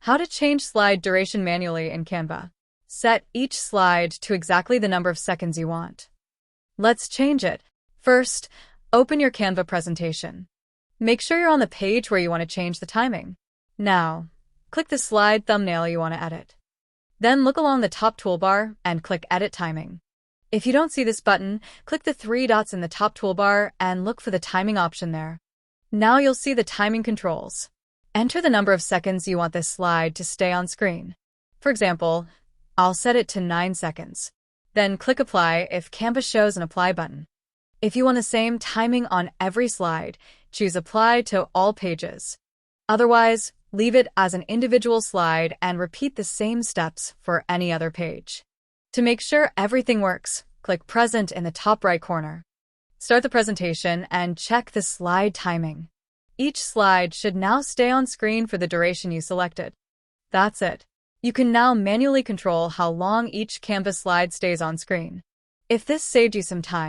How to change slide duration manually in Canva. Set each slide to exactly the number of seconds you want. Let's change it. First, open your Canva presentation. Make sure you're on the page where you want to change the timing. Now, click the slide thumbnail you want to edit. Then look along the top toolbar and click Edit Timing. If you don't see this button, click the three dots in the top toolbar and look for the timing option there. Now you'll see the timing controls. Enter the number of seconds you want this slide to stay on screen. For example, I'll set it to 9 seconds. Then click Apply if Canva shows an Apply button. If you want the same timing on every slide, choose Apply to all pages. Otherwise, leave it as an individual slide and repeat the same steps for any other page. To make sure everything works, click Present in the top right corner. Start the presentation and check the slide timing. Each slide should now stay on screen for the duration you selected. That's it. You can now manually control how long each Canva slide stays on screen. If this saved you some time,